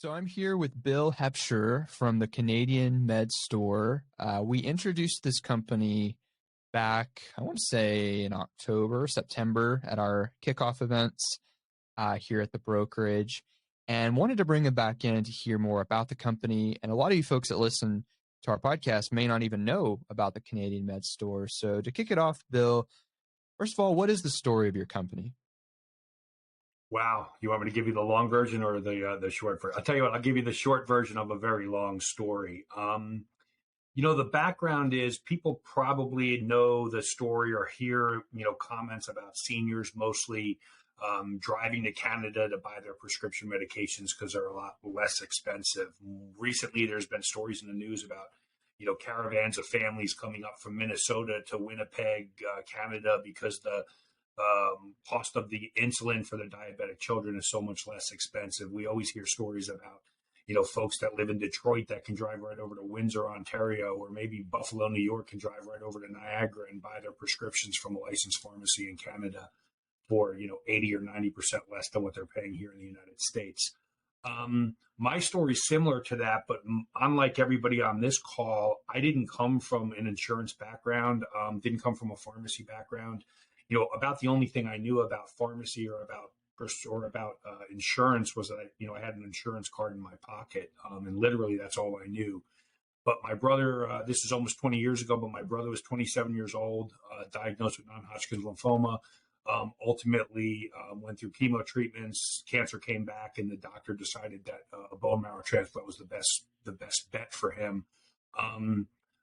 So I'm here with Bill Hepscher from the Canadian Medstore. We introduced this company back, I want to say in October, September at our kickoff events here at the brokerage, and wanted to bring it back in to hear more about the company. And a lot of you folks that listen to our podcast may not even know about the Canadian Medstore. So to kick it off, Bill, first of all, what is the story of your company? Wow, you want me to give you the long version or the short version? I'll tell you what, I'll give you the short version of a very long story. The background is people probably know the story or hear, comments about seniors mostly driving to Canada to buy their prescription medications because they're a lot less expensive. Recently, there's been stories in the news about, caravans of families coming up from Minnesota to Winnipeg, Canada, because the cost of the insulin for the diabetic children is so much less expensive. We always hear stories about, folks that live in Detroit that can drive right over to Windsor, Ontario, or maybe Buffalo, New York can drive right over to Niagara and buy their prescriptions from a licensed pharmacy in Canada for, 80 or 90% less than what they're paying here in the United States. My story is similar to that, but unlike everybody on this call, I didn't come from an insurance background, didn't come from a pharmacy background. About the only thing I knew about pharmacy or about insurance was that I had an insurance card in my pocket, and literally that's all I knew. But my brother, this is almost 20 years ago, but my brother was 27 years old, diagnosed with non-Hodgkin's lymphoma. Ultimately, went through chemo treatments. Cancer came back, and the doctor decided that a bone marrow transplant was the best bet for him.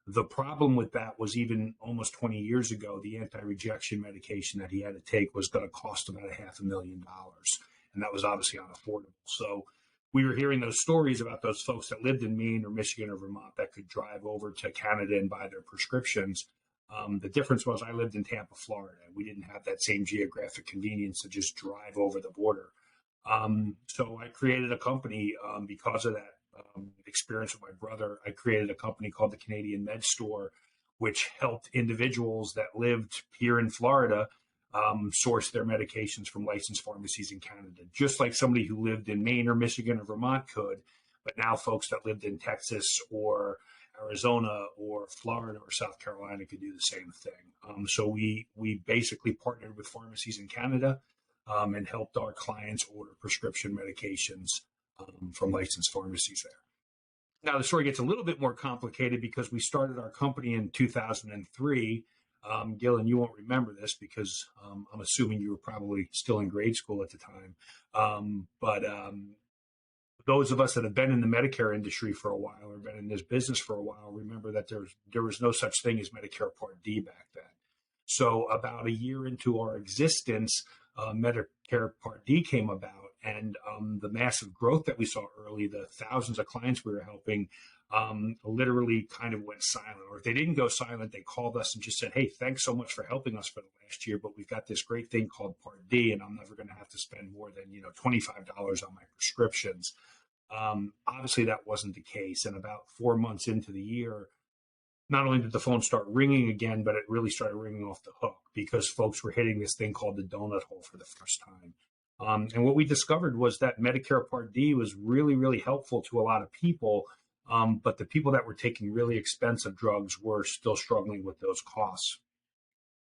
The problem with that was even almost 20 years ago, the anti-rejection medication that he had to take was going to cost about $500,000. And that was obviously unaffordable. So we were hearing those stories about those folks that lived in Maine or Michigan or Vermont that could drive over to Canada and buy their prescriptions. The difference was I lived in Tampa, Florida. We didn't have that same geographic convenience to just drive over the border. So I created a company because of that experience with my brother. I created a company called the Canadian Medstore, which helped individuals that lived here in Florida source their medications from licensed pharmacies in Canada, just like somebody who lived in Maine or Michigan or Vermont could. But now folks that lived in Texas or Arizona or Florida or South Carolina could do the same thing. So we basically partnered with pharmacies in Canada and helped our clients order prescription medications from licensed pharmacies there. Now, the story gets a little bit more complicated because we started our company in 2003. Gil, and you won't remember this because I'm assuming you were probably still in grade school at the time. But those of us that have been in the Medicare industry for a while or been in this business for a while remember that there was no such thing as Medicare Part D back then. So about a year into our existence, Medicare Part D came about, and the massive growth that we saw early, the thousands of clients we were helping, literally kind of went silent. Or if they didn't go silent, they called us and just said, "Hey, thanks so much for helping us for the last year, but we've got this great thing called Part D, and I'm never going to have to spend more than $25 on my prescriptions." Obviously, that wasn't the case. And about 4 months into the year, not only did the phone start ringing again, but it really started ringing off the hook because folks were hitting this thing called the donut hole for the first time. And what we discovered was that Medicare Part D was really, really helpful to a lot of people. But the people that were taking really expensive drugs were still struggling with those costs.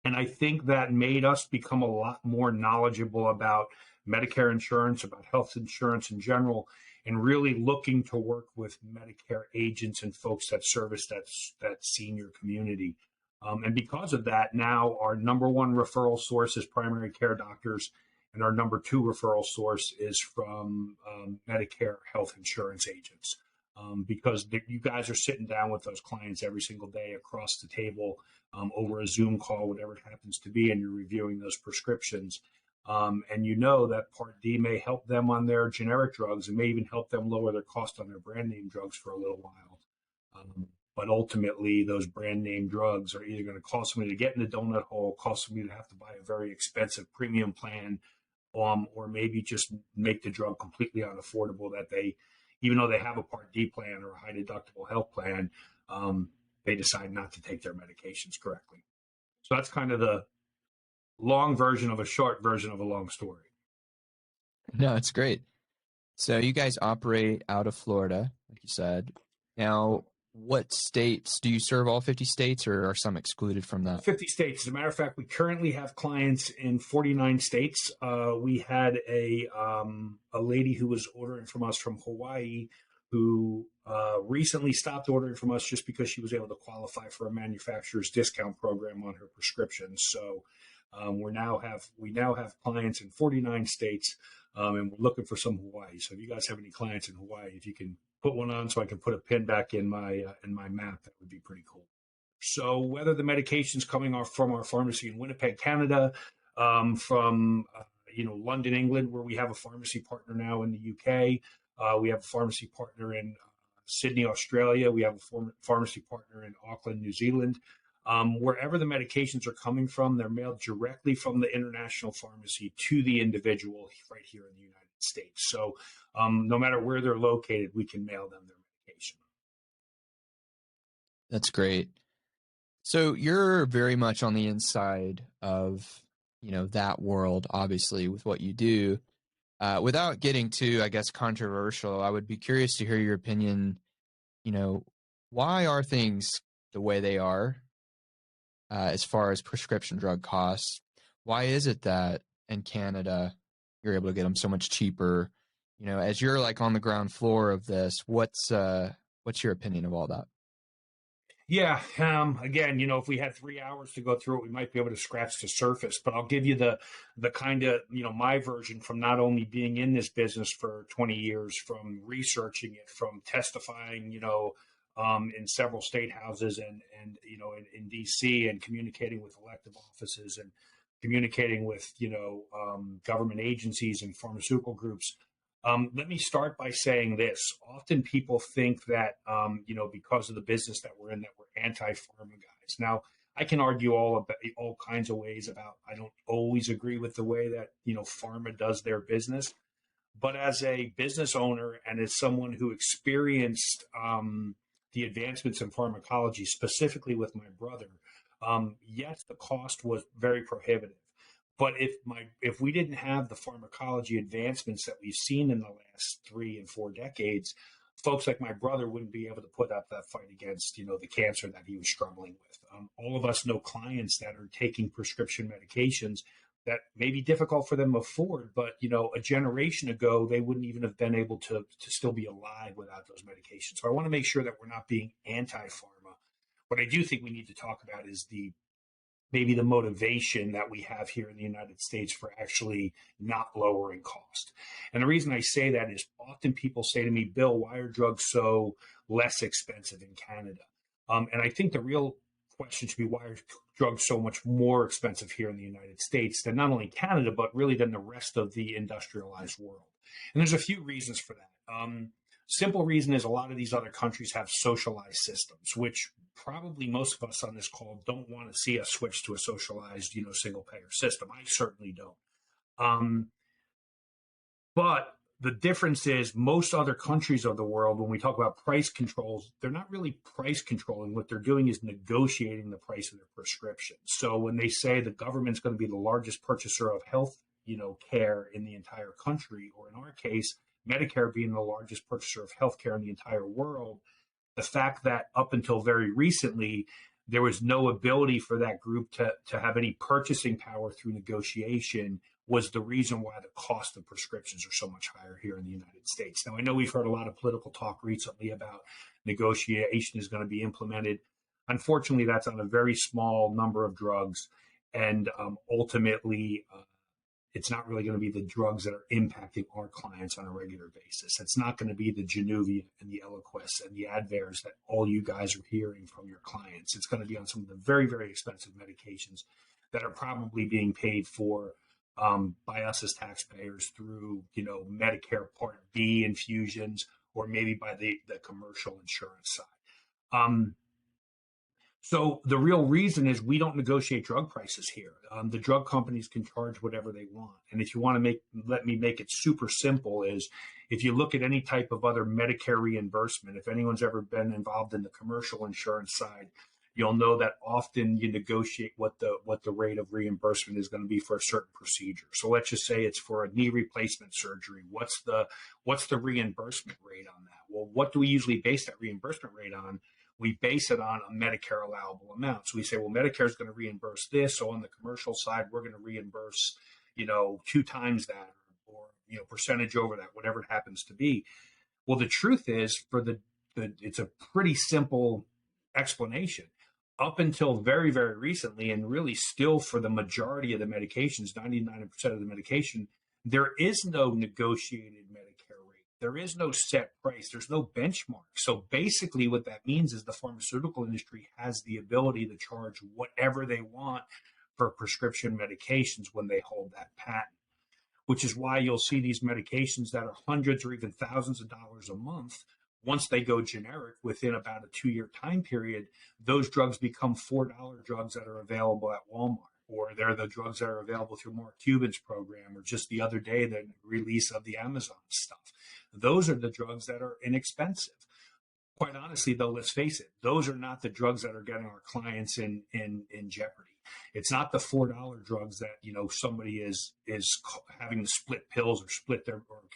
And I think that made us become a lot more knowledgeable about Medicare insurance, about health insurance in general, and really looking to work with Medicare agents and folks that service that senior community. And because of that, now our number one referral source is primary care doctors, and our number two referral source is from Medicare health insurance agents. Because you guys are sitting down with those clients every single day across the table over a Zoom call, whatever it happens to be, and you're reviewing those prescriptions. And you know that Part D may help them on their generic drugs and may even help them lower their cost on their brand name drugs for a little while. But ultimately, those brand name drugs are either going to cause somebody to get in the donut hole, cause somebody to have to buy a very expensive premium plan, or maybe just make the drug completely unaffordable that they, even though they have a Part D plan or a high deductible health plan, they decide not to take their medications correctly. So that's kind of the long version of a short version of a long story. No, it's great. So you guys operate out of Florida, like you said. Now, what states do you serve? All 50 states, or are some excluded from All that? 50 states. As a matter of fact, we currently have clients in 49 states. We had a lady who was ordering from us from Hawaii who recently stopped ordering from us just because she was able to qualify for a manufacturer's discount program on her prescriptions. So we now have clients in 49 states, and we're looking for some Hawaii. So if you guys have any clients in Hawaii, if you can put one on so I can put a pin back in my map, that would be pretty cool. So whether the medication's coming off from our pharmacy in Winnipeg, Canada, from London, England, where we have a pharmacy partner now in the UK, we have a pharmacy partner in Sydney, Australia, we have a pharmacy partner in Auckland, New Zealand. Wherever the medications are coming from, they're mailed directly from the international pharmacy to the individual right here in the United States. So no matter where they're located, we can mail them their medication. That's great. So you're very much on the inside of, that world, obviously, with what you do. Without getting too, I guess, controversial, I would be curious to hear your opinion. Why are things the way they are as far as prescription drug costs? Why is it that in Canada you're able to get them so much cheaper? As you're like on the ground floor of this, what's your opinion of all that? Yeah. Again, if we had 3 hours to go through it, we might be able to scratch the surface. But I'll give you the kind of my version from not only being in this business for 20 years, from researching it, from testifying, in several state houses and in DC, and communicating with elective offices and communicating with government agencies and pharmaceutical groups. Let me start by saying this. Often people think that, because of the business that we're in, that we're anti-pharma guys. Now, I can argue all kinds of ways about, I don't always agree with the way that, pharma does their business. But as a business owner and as someone who experienced the advancements in pharmacology, specifically with my brother, yes, the cost was very prohibitive. But if we didn't have the pharmacology advancements that we've seen in the last 3 and 4 decades, folks like my brother wouldn't be able to put up that fight against the cancer that he was struggling with. All of us know clients that are taking prescription medications that may be difficult for them to afford, but a generation ago they wouldn't even have been able to still be alive without those medications. So I want to make sure that we're not being anti-pharma. What I do think we need to talk about is maybe the motivation that we have here in the United States for actually not lowering cost. And the reason I say that is often people say to me, Bill, why are drugs so less expensive in Canada? And I think the real question should be, why are drugs so much more expensive here in the United States than not only Canada, but really than the rest of the industrialized world? And there's a few reasons for that. Simple reason is a lot of these other countries have socialized systems, which probably most of us on this call don't want to see us switch to a socialized, single payer system. I certainly don't. But the difference is most other countries of the world, when we talk about price controls, they're not really price controlling. What they're doing is negotiating the price of their prescriptions. So when they say the government's going to be the largest purchaser of health, care in the entire country, or in our case, Medicare being the largest purchaser of healthcare in the entire world, the fact that up until very recently, there was no ability for that group to have any purchasing power through negotiation was the reason why the cost of prescriptions are so much higher here in the United States. Now, I know we've heard a lot of political talk recently about negotiation is going to be implemented. Unfortunately, that's on a very small number of drugs. And ultimately, it's not really going to be the drugs that are impacting our clients on a regular basis. It's not going to be the Januvia and the Eliquis and the Advairs that all you guys are hearing from your clients. It's going to be on some of the very, very expensive medications that are probably being paid for by us as taxpayers through, Medicare Part D infusions, or maybe by the commercial insurance side. So the real reason is we don't negotiate drug prices here. The drug companies can charge whatever they want. And if you want to let me make it super simple, is if you look at any type of other Medicare reimbursement, if anyone's ever been involved in the commercial insurance side, you'll know that often you negotiate what the rate of reimbursement is going to be for a certain procedure. So let's just say it's for a knee replacement surgery. What's the reimbursement rate on that? Well, what do we usually base that reimbursement rate on? We base it on a Medicare allowable amount. So we say, well, Medicare is going to reimburse this. So on the commercial side, we're going to reimburse, 2 times that, or percentage over that, whatever it happens to be. Well, the truth is, it's a pretty simple explanation. Up until very, very recently, and really still for the majority of the medications, 99% of the medication, there is no negotiated Medicare rate. There is no set price. There's no benchmark. So basically what that means is the pharmaceutical industry has the ability to charge whatever they want for prescription medications when they hold that patent, which is why you'll see these medications that are hundreds or even thousands of dollars a month. Once they go generic within about a 2-year time period, those drugs become $4 drugs that are available at Walmart, or they're the drugs that are available through Mark Cuban's program, or just the other day, the release of the Amazon stuff. Those are the drugs that are inexpensive. Quite honestly, though, let's face it, those are not the drugs that are getting our clients in jeopardy. It's not the $4 drugs that, somebody is having to split pills or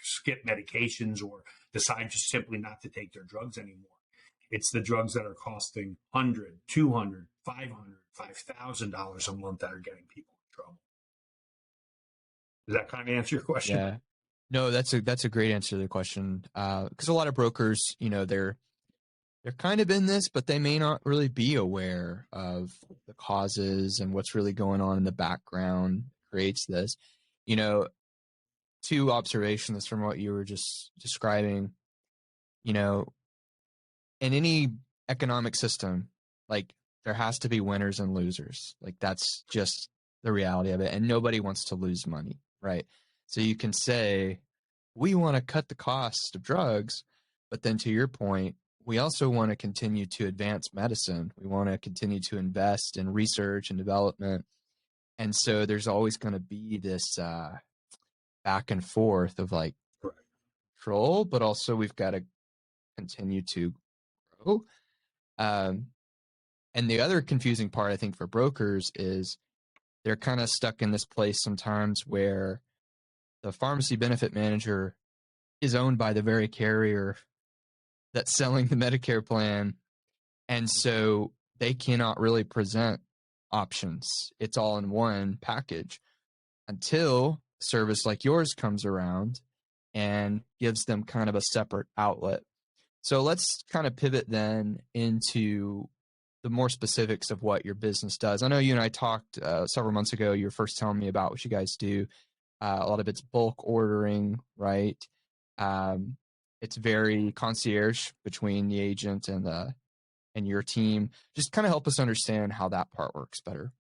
skip medications or decide just simply not to take their drugs anymore. It's the drugs that are costing $100, $200, $500, $5,000 a month that are getting people in trouble. Does that kind of answer your question? Yeah. No, that's a great answer to the question. Because a lot of brokers, they're kind of in this, but they may not really be aware of the causes and what's really going on in the background creates this. 2 observations from what you were just describing. In any economic system, like, there has to be winners and losers. Like, that's just the reality of it. And nobody wants to lose money, right? So you can say, we want to cut the cost of drugs, but then to your point, we also want to continue to advance medicine. We want to continue to invest in research and development. And so there's always going to be this back and forth of like control, but also we've got to continue to grow. And the other confusing part, I think, for brokers is they're kind of stuck in this place sometimes where the pharmacy benefit manager is owned by the very carrier that's selling the Medicare plan. And so they cannot really present options. It's all in one package until a service like yours comes around and gives them kind of a separate outlet. So let's kind of pivot then into the more specifics of what your business does. I know you and I talked several months ago. You were first telling me about what you guys do. A lot of it's bulk ordering, right? It's very concierge between the agent and your team. Just kind of help us understand how that part works better.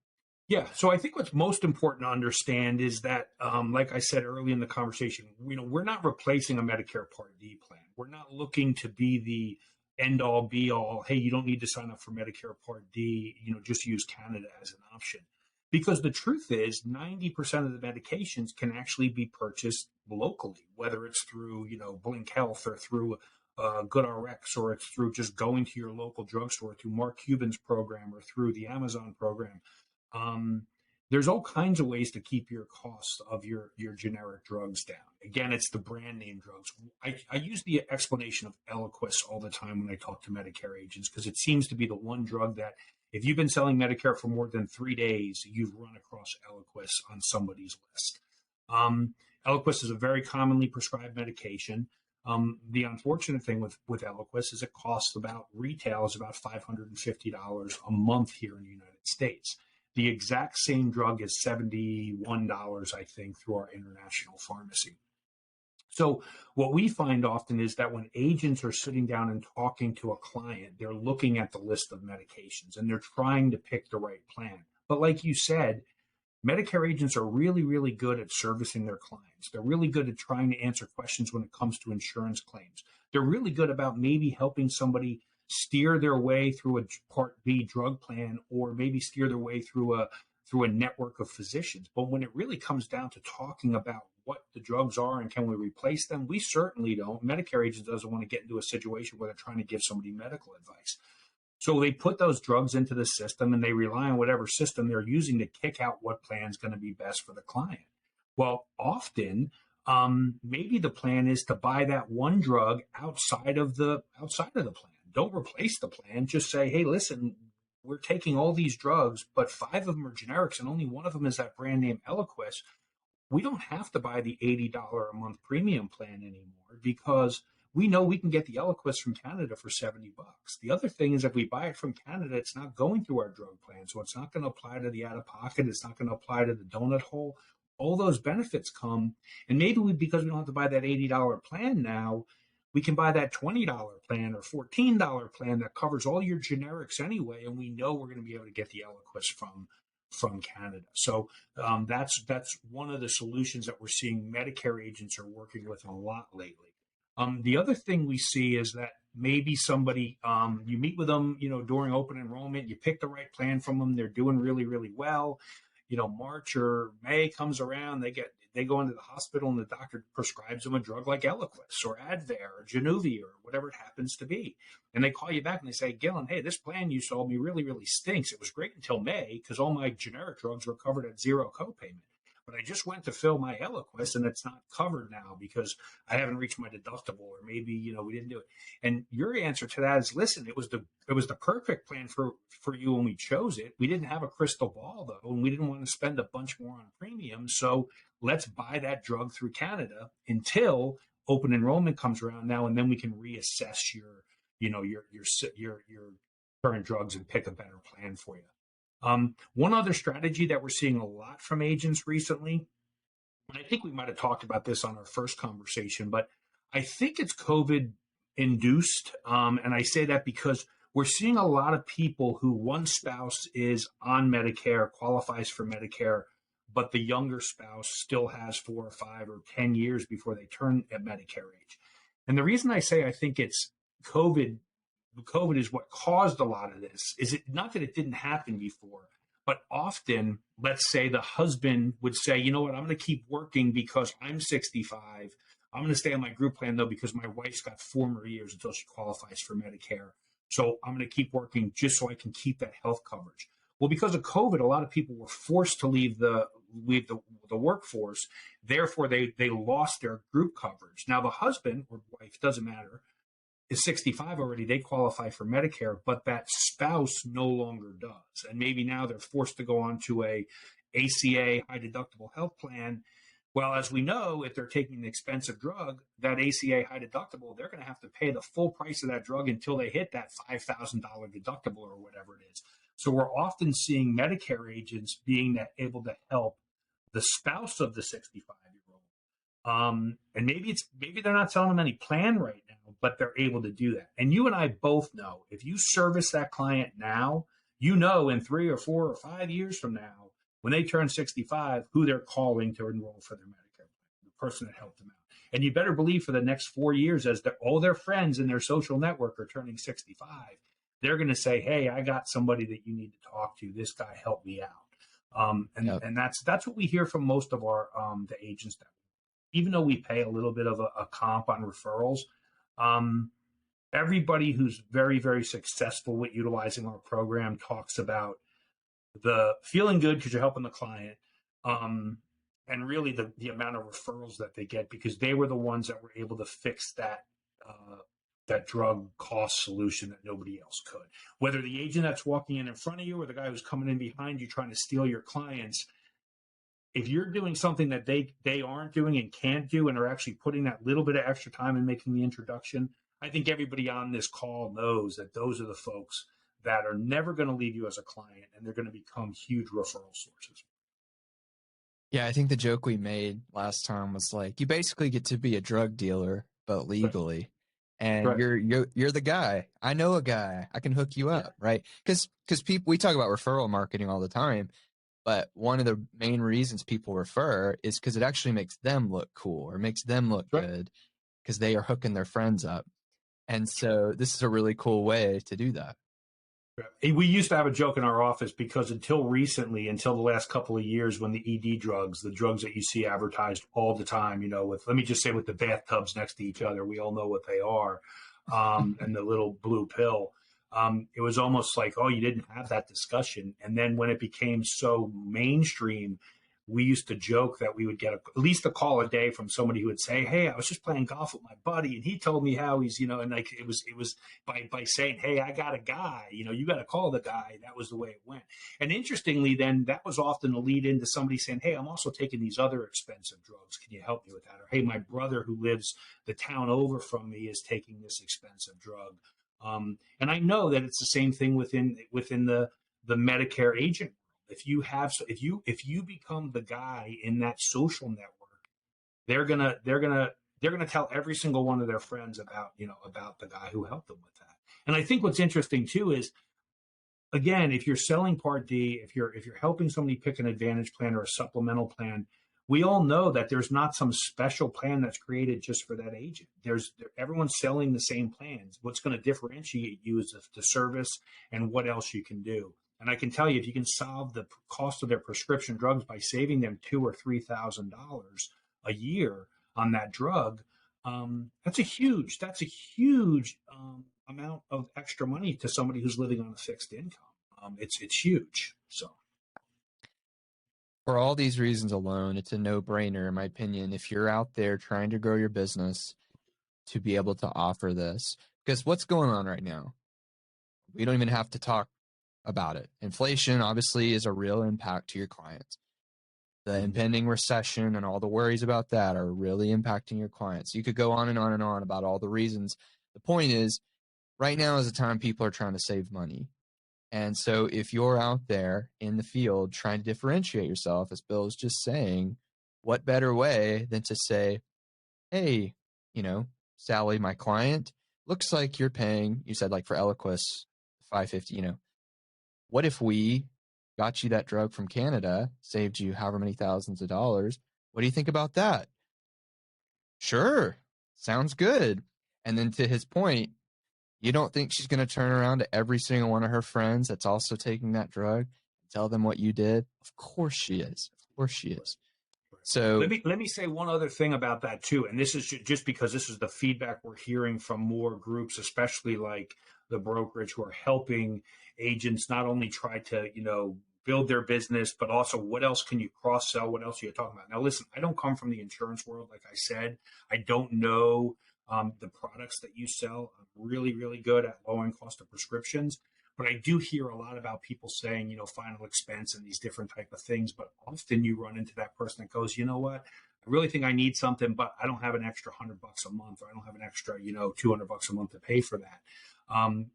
Yeah. So I think what's most important to understand is that, like I said early in the conversation, we're not replacing a Medicare Part D plan. We're not looking to be the end all be all. Hey, you don't need to sign up for Medicare Part D. Just use Canada as an option. Because the truth is 90% of the medications can actually be purchased locally, whether it's through, Blink Health or through GoodRx, or it's through just going to your local drugstore through Mark Cuban's program or through the Amazon program. There's all kinds of ways to keep your costs of your generic drugs down. Again, it's the brand name drugs. I use the explanation of Eliquis all the time when I talk to Medicare agents, because it seems to be the one drug that if you've been selling Medicare for more than 3 days, you've run across Eliquis on somebody's list. Eliquis is a very commonly prescribed medication. The unfortunate thing with Eliquis is it costs retail is about $550 a month here in the United States. The exact same drug is $71, I think, through our international pharmacy. So what we find often is that when agents are sitting down and talking to a client, they're looking at the list of medications and they're trying to pick the right plan. But like you said, Medicare agents are really, really good at servicing their clients. They're really good at trying to answer questions when it comes to insurance claims. They're really good about maybe helping somebody steer their way through a Part B drug plan, or maybe steer their way through a network of physicians. But when it really comes down to talking about what the drugs are and can we replace them, we certainly don't. Medicare agents doesn't want to get into a situation where they're trying to give somebody medical advice. So they put those drugs into the system and they rely on whatever system they're using to kick out what plan is going to be best for the client. Well, often, maybe the plan is to buy that one drug outside of the plan. Don't replace the plan. Just say, hey, listen, we're taking all these drugs, but 5 of them are generics and only one of them is that brand name Eliquis. We don't have to buy the $80 a month premium plan anymore because we know we can get the Eliquis from Canada for $70. The other thing is if we buy it from Canada, it's not going through our drug plan. So it's not going to apply to the out of pocket. It's not going to apply to the donut hole. All those benefits come. And maybe because we don't have to buy that $80 plan now, we can buy that $20 plan or $14 plan that covers all your generics anyway. And we know we're going to be able to get the Eliquis from Canada. So that's one of the solutions that we're seeing Medicare agents are working with a lot lately. The other thing we see is that maybe somebody, you meet with them, during open enrollment, you pick the right plan from them. They're doing really, really well. March or May comes around, they go into the hospital and the doctor prescribes them a drug like Eliquis or Advair or Januvia or whatever it happens to be. And they call you back and they say, Gillen, hey, this plan you sold me really, really stinks. It was great until May because all my generic drugs were covered at zero copayment. But I just went to fill my Eliquis and it's not covered now because I haven't reached my deductible or maybe, we didn't do it. And your answer to that is, listen, it was the perfect plan for you when we chose it. We didn't have a crystal ball though, and we didn't want to spend a bunch more on premium. So let's buy that drug through Canada until open enrollment comes around now. And then we can reassess your current drugs and pick a better plan for you. One other strategy that we're seeing a lot from agents recently, and I think we might have talked about this on our first conversation, but I think it's COVID induced. And I say that because we're seeing a lot of people who one spouse is on Medicare, qualifies for Medicare, but the younger spouse still has 4 or 5 or 10 years before they turn at Medicare age. And the reason I say I think it's COVID is what caused a lot of this. Is it not that it didn't happen before, but often, let's say the husband would say, you know what, I'm going to keep working because I'm 65. I'm going to stay on my group plan though, because my wife's got 4 more years until she qualifies for Medicare. So I'm going to keep working just so I can keep that health coverage. Well, because of COVID, a lot of people were forced to leave the workforce. Therefore, they lost their group coverage. Now the husband or wife, doesn't matter, is 65 already, they qualify for Medicare, but that spouse no longer does. And maybe now they're forced to go on to a ACA high deductible health plan. Well, as we know, if they're taking an expensive drug, that ACA high deductible, they're going to have to pay the full price of that drug until they hit that $5,000 deductible or whatever it is. So we're often seeing Medicare agents being able to help the spouse of the 65-year-old. And maybe they're not selling them any plan right now, but they're able to do that. And you and I both know if you service that client now, in 3 or 4 or 5 years from now, when they turn 65, who they're calling to enroll for their Medicare plan, the person that helped them out. And you better believe for the next 4 years, as all their friends in their social network are turning 65, they're going to say, hey, I got somebody that you need to talk to. This guy helped me out. And that's what we hear from most of our the agents that, even though we pay a little bit of a comp on referrals, everybody who's very, very successful with utilizing our program talks about the feeling good because you're helping the client, and really the amount of referrals that they get because they were the ones that were able to fix that drug cost solution that nobody else could. Whether the agent that's walking in front of you or the guy who's coming in behind you trying to steal your clients, if you're doing something that they aren't doing and can't do and are actually putting that little bit of extra time in making the introduction, I think everybody on this call knows that those are the folks that are never going to leave you as a client, and they're going to become huge referral sources. Yeah, I think the joke we made last time was like, you basically get to be a drug dealer, but legally. And Right. you're the guy. I know a guy. I can hook you up, right? Because people, we talk about referral marketing all the time, but one of the main reasons people refer is because it actually makes them look cool or makes them look good because they are hooking their friends up. And so this is a really cool way to do that. We used to have a joke in our office because until the last couple of years, when the ED drugs, the drugs that you see advertised all the time, with with the bathtubs next to each other, we all know what they are, and the little blue pill. it was almost like, oh, you didn't have that discussion. And then when it became so mainstream, we used to joke that we would get at least a call a day from somebody who would say, hey, I was just playing golf with my buddy and he told me how he's, and like it was by saying, hey, I got a guy, you got to call the guy. That was the way it went. And interestingly, then that was often a lead into somebody saying, hey, I'm also taking these other expensive drugs. Can you help me with that? Or, hey, my brother who lives the town over from me is taking this expensive drug. And I know that it's the same thing within the Medicare agent. If you become the guy in that social network, they're gonna tell every single one of their friends about the guy who helped them with that. And I think what's interesting too is, again, if you're selling Part D, if you're helping somebody pick an Advantage plan or a supplemental plan, we all know that there's not some special plan that's created just for that agent. Everyone's selling the same plans. What's going to differentiate you is the service and what else you can do. And I can tell you, if you can solve the cost of their prescription drugs by saving them $2,000 or $3,000 a year on that drug, that's a huge amount of extra money to somebody who's living on a fixed income. It's huge. So, for all these reasons alone, it's a no-brainer, in my opinion, if you're out there trying to grow your business, to be able to offer this. Because what's going on right now? We don't even have to talk about it. Inflation obviously is a real impact to your clients. The impending recession and all the worries about that are really impacting your clients. You could go on and on and on about all the reasons. The point is, right now is the time people are trying to save money. And so if you're out there in the field trying to differentiate yourself, as Bill was just saying, what better way than to say, hey, Sally, my client, looks like you're paying, you said like for Eliquis, $550, what if we got you that drug from Canada, saved you however many thousands of dollars? What do you think about that? Sure, sounds good. And then to his point, you don't think she's going to turn around to every single one of her friends that's also taking that drug and tell them what you did? Of course she is. Of course she is. So let me say one other thing about that too, and this is just because this is the feedback we're hearing from more groups, especially like the brokerage, who are helping agents not only try to build their business, but also what else can you cross sell? What else are you talking about? Now, listen, I don't come from the insurance world, like I said. I don't know the products that you sell. I'm really, really good at lowering cost of prescriptions. But I do hear a lot about people saying, final expense and these different type of things. But often you run into that person that goes, you know what? I really think I need something, but I don't have an extra $100 a month, or I don't have an extra, $200 a month to pay for that.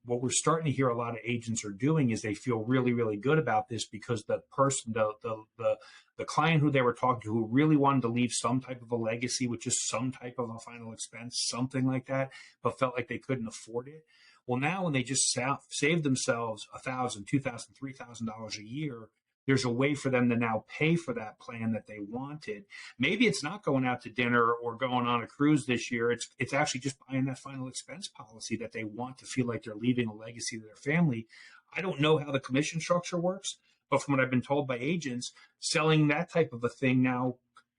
What we're starting to hear a lot of agents are doing is they feel really, really good about this because the person, the client who they were talking to, who really wanted to leave some type of a legacy, which is some type of a final expense, something like that, but felt like they couldn't afford it. Well, now when they just save themselves $1,000, $2,000, $3,000 a year, there's a way for them to now pay for that plan that they wanted. Maybe it's not going out to dinner or going on a cruise this year. It's actually just buying that final expense policy that they want to feel like they're leaving a legacy to their family. I don't know how the commission structure works, but from what I've been told by agents, selling that type of a thing now,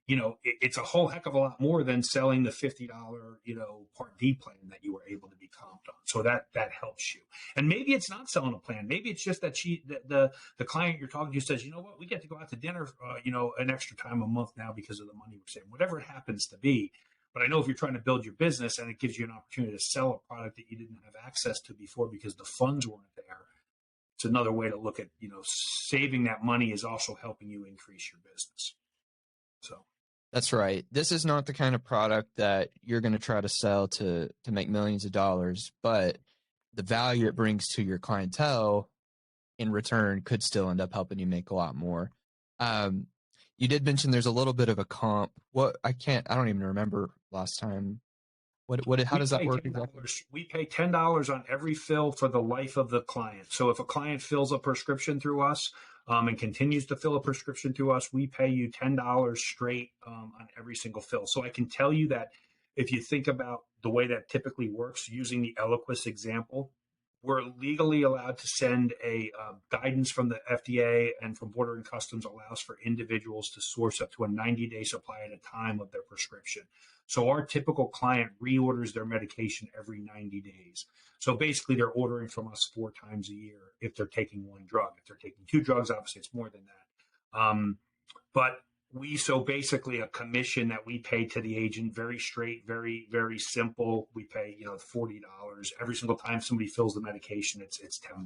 it's a whole heck of a lot more than selling the $50, Part D plan that you were able to be comped on. So that helps you. And maybe it's not selling a plan. Maybe it's just that the client you're talking to says, you know what, we get to go out to dinner, an extra time a month now because of the money we're saving, whatever it happens to be. But I know if you're trying to build your business and it gives you an opportunity to sell a product that you didn't have access to before because the funds weren't there, it's another way to look at, saving that money is also helping you increase your business. So. That's right. This is not the kind of product that you're going to try to sell to make millions of dollars, but the value it brings to your clientele in return could still end up helping you make a lot more. You did mention there's a little bit of a comp. I don't even remember last time. How does that work exactly? We pay $10 on every fill for the life of the client. So if a client fills a prescription through us, and continues to fill a prescription through us, we pay you $10 straight on every single fill. So I can tell you that if you think about the way that typically works, using the Eliquis example, we're legally allowed to send a guidance from the FDA and from Border and Customs allows for individuals to source up to a 90-day supply at a time of their prescription. So our typical client reorders their medication every 90 days. So basically they're ordering from us 4 times a year if they're taking one drug. If they're taking 2 drugs, obviously it's more than that. But so basically a commission that we pay to the agent, very straight, very, very simple. We pay, $40 every single time somebody fills the medication. It's $10.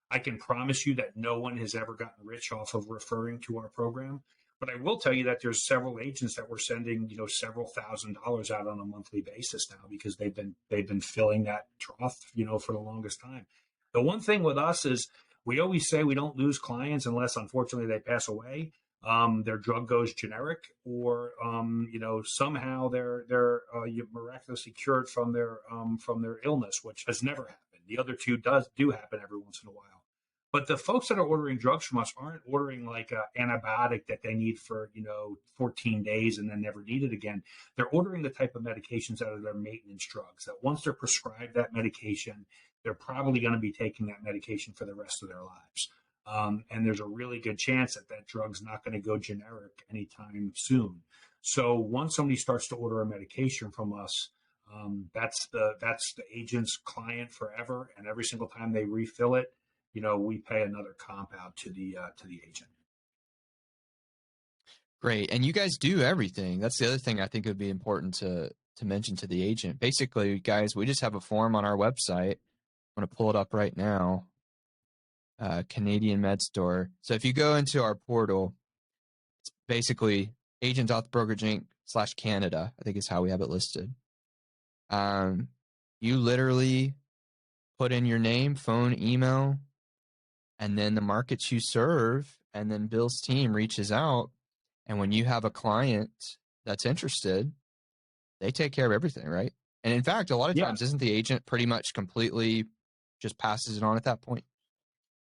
I can promise you that no one has ever gotten rich off of referring to our program. But I will tell you that there's several agents that we're sending, several $1,000s out on a monthly basis now because they've been filling that trough, for the longest time. The one thing with us is we always say we don't lose clients unless, unfortunately, they pass away. Their drug goes generic, or somehow they're miraculously cured from their illness, which has never happened. The other two do happen every once in a while. But the folks that are ordering drugs from us aren't ordering like an antibiotic that they need for 14 days and then never need it again. They're ordering the type of medications out of their maintenance drugs that once they're prescribed that medication, they're probably going to be taking that medication for the rest of their lives. And there's a really good chance that drug's not going to go generic anytime soon. So once somebody starts to order a medication from us, that's the agent's client forever. And every single time they refill it, we pay another comp out to the agent. Great. And you guys do everything. That's the other thing I think would be important to mention to the agent. Basically, guys, we just have a form on our website. I'm going to pull it up right now. Canadian Medstore. So if you go into our portal, it's basically agent.brokerage.inc/Canada, I think is how we have it listed. You literally put in your name, phone, email, and then the markets you serve, and then Bill's team reaches out. And when you have a client that's interested, they take care of everything, right? And in fact, a lot of times, isn't the agent pretty much completely just passes it on at that point?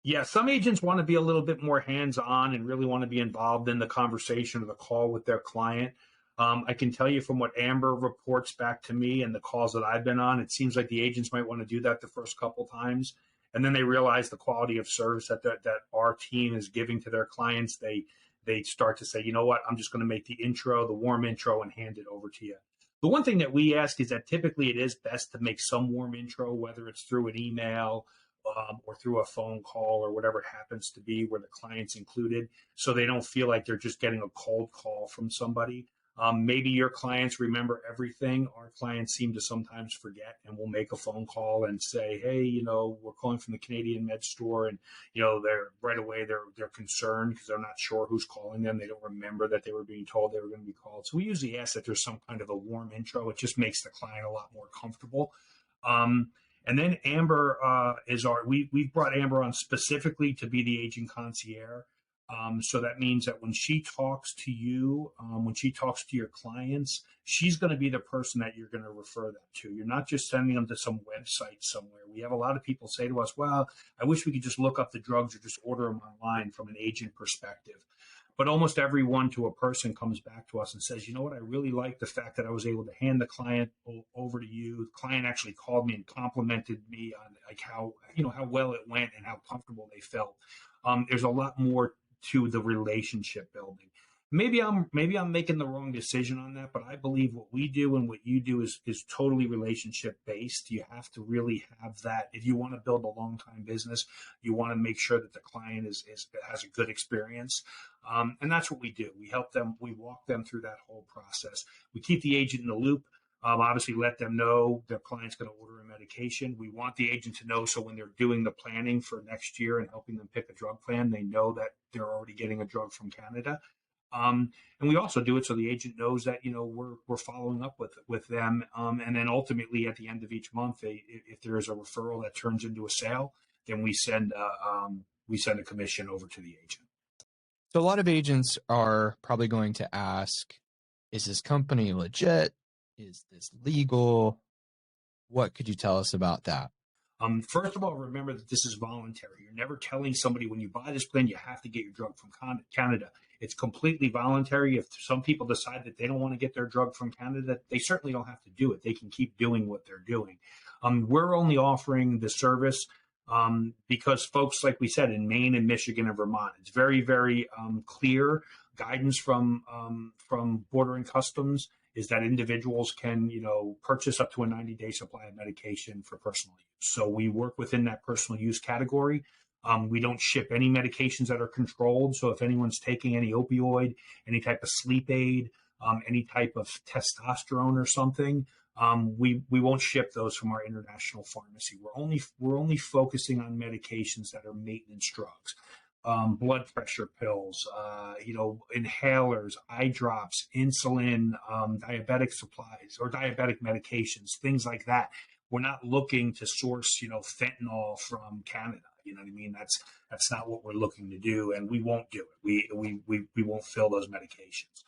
Yeah, some agents want to be a little bit more hands-on and really want to be involved in the conversation or the call with their client. I can tell you from what Amber reports back to me and the calls that I've been on, it seems like the agents might want to do that the first couple times. And then they realize the quality of service that our team is giving to their clients. They start to say, you know what, I'm just going to make the warm intro, and hand it over to you. The one thing that we ask is that typically it is best to make some warm intro, whether it's through an email or through a phone call or whatever it happens to be where the client's included, so they don't feel like they're just getting a cold call from somebody. Maybe your clients remember everything. Our clients seem to sometimes forget, and we'll make a phone call and say, hey, we're calling from the Canadian Medstore, and, they're right away, they're concerned because they're not sure who's calling them. They don't remember that they were being told they were going to be called. So we usually ask that there's some kind of a warm intro. It just makes the client a lot more comfortable. And then Amber we've brought Amber on specifically to be the agent concierge. So that means that when she talks to you, when she talks to your clients, she's going to be the person that you're going to refer them to. You're not just sending them to some website somewhere. We have a lot of people say to us, well, I wish we could just look up the drugs or just order them online from an agent perspective. But almost everyone to a person comes back to us and says, you know what, I really like the fact that I was able to hand the client over to you. The client actually called me and complimented me on like how well it went and how comfortable they felt. There's a lot more to the relationship building. Maybe I'm making the wrong decision on that, but I believe what we do and what you do is totally relationship based. You have to really have that. If you want to build a long time business, you want to make sure that the client has a good experience. And that's what we do. We help them. We walk them through that whole process. We keep the agent in the loop. Obviously, let them know their client's going to order a medication. We want the agent to know, so when they're doing the planning for next year and helping them pick a drug plan, they know that they're already getting a drug from Canada. And we also do it so the agent knows that we're following up with them. And then ultimately, at the end of each month, if there is a referral that turns into a sale, then we send a commission over to the agent. So a lot of agents are probably going to ask, is this company legit? Is this legal? What could you tell us about that? First of all, remember that this is voluntary. You're never telling somebody when you buy this plan, you have to get your drug from Canada. It's completely voluntary. If some people decide that they don't want to get their drug from Canada, they certainly don't have to do it. They can keep doing what they're doing. We're only offering the service because folks, like we said, in Maine and Michigan and Vermont, it's very, very clear guidance from Border and Customs is that individuals can, purchase up to a 90-day supply of medication for personal use. So we work within that personal use category. We don't ship any medications that are controlled. So if anyone's taking any opioid, any type of sleep aid, any type of testosterone or something, we won't ship those from our international pharmacy. We're only focusing on medications that are maintenance drugs. Blood pressure pills, inhalers, eye drops, insulin, diabetic supplies or diabetic medications, things like that. We're not looking to source, fentanyl from Canada. You know what I mean? That's not what we're looking to do, and we won't do it. We won't fill those medications.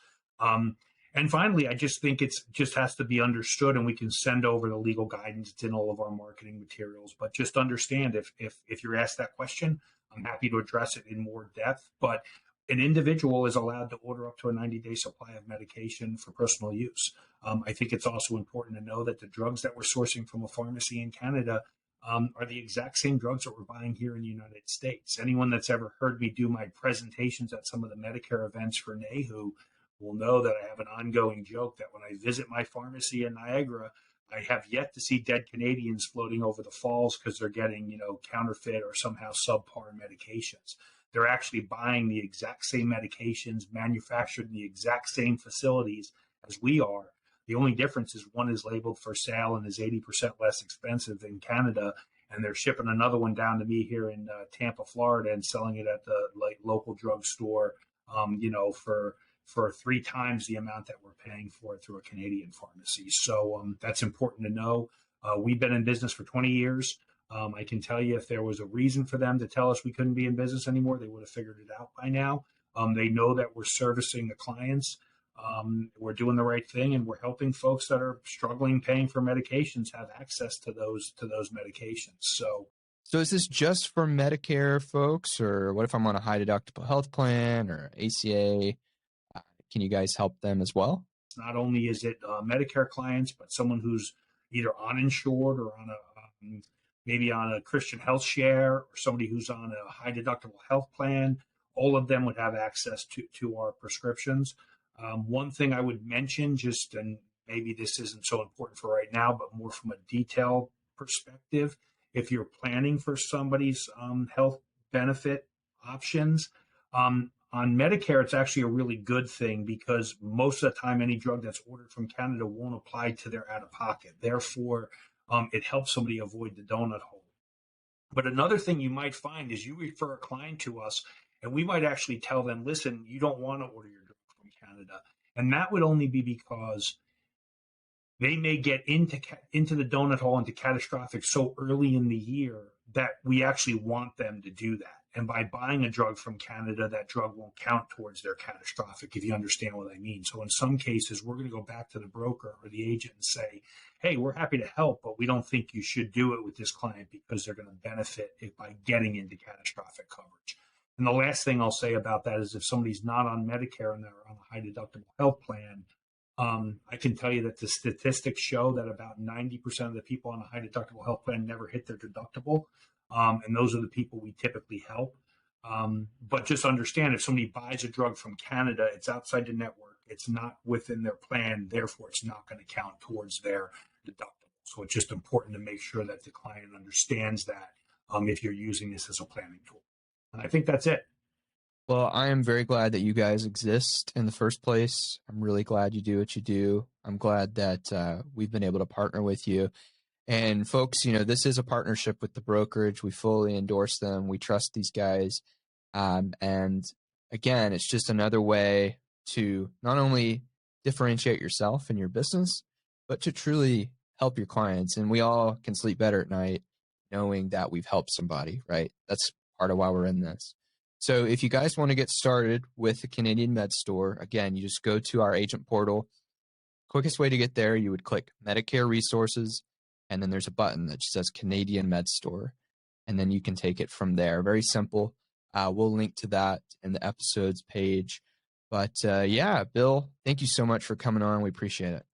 And finally, I just think it's just has to be understood, and we can send over the legal guidance. It's in all of our marketing materials. But just understand, if you're asked that question, I'm happy to address it in more depth. But an individual is allowed to order up to a 90-day supply of medication for personal use. I think it's also important to know that the drugs that we're sourcing from a pharmacy in Canada are the exact same drugs that we're buying here in the United States. Anyone that's ever heard me do my presentations at some of the Medicare events for NAHU will know that I have an ongoing joke that when I visit my pharmacy in Niagara, I have yet to see dead Canadians floating over the falls because they're getting, counterfeit or somehow subpar medications. They're actually buying the exact same medications manufactured in the exact same facilities as we are. The only difference is one is labeled for sale and is 80% less expensive in Canada, and they're shipping another one down to me here in Tampa, Florida, and selling it at the local drugstore, for 3 times the amount that we're paying for it through a Canadian pharmacy. So that's important to know. We've been in business for 20 years. I can tell you if there was a reason for them to tell us we couldn't be in business anymore, they would have figured it out by now. They know that we're servicing the clients. We're doing the right thing, and we're helping folks that are struggling paying for medications have access to those medications. So is this just for Medicare folks, or what if I'm on a high deductible health plan or ACA? Can you guys help them as well? Not only is it Medicare clients, but someone who's either uninsured or on maybe on a Christian health share, or somebody who's on a high deductible health plan. All of them would have access to our prescriptions. One thing I would mention, and maybe this isn't so important for right now, but more from a detail perspective, if you're planning for somebody's health benefit options, on Medicare, it's actually a really good thing because most of the time, any drug that's ordered from Canada won't apply to their out-of-pocket. Therefore, it helps somebody avoid the donut hole. But another thing you might find is you refer a client to us, and we might actually tell them, listen, you don't want to order your drug from Canada. And that would only be because they may get into the donut hole, into catastrophic so early in the year that we actually want them to do that. And by buying a drug from Canada, that drug won't count towards their catastrophic, if you understand what I mean. So in some cases, we're going to go back to the broker or the agent and say, hey, we're happy to help, but we don't think you should do it with this client because they're going to benefit by getting into catastrophic coverage. And the last thing I'll say about that is if somebody's not on Medicare and they're on a high deductible health plan, I can tell you that the statistics show that about 90% of the people on a high deductible health plan never hit their deductible. And those are the people we typically help. But just understand, if somebody buys a drug from Canada, it's outside the network. It's not within their plan. Therefore, it's not going to count towards their deductible. So it's just important to make sure that the client understands that if you're using this as a planning tool. And I think that's it. Well, I am very glad that you guys exist in the first place. I'm really glad you do what you do. I'm glad that we've been able to partner with you. And folks, this is a partnership with the brokerage. We fully endorse them. We trust these guys. And again, it's just another way to not only differentiate yourself and your business, but to truly help your clients. And we all can sleep better at night knowing that we've helped somebody, right? That's part of why we're in this. So if you guys want to get started with the Canadian Medstore, again, you just go to our agent portal. Quickest way to get there, you would click Medicare Resources, and then there's a button that just says Canadian Medstore, and then you can take it from there. Very simple. We'll link to that in the episodes page. But yeah, Bill, thank you so much for coming on. We appreciate it.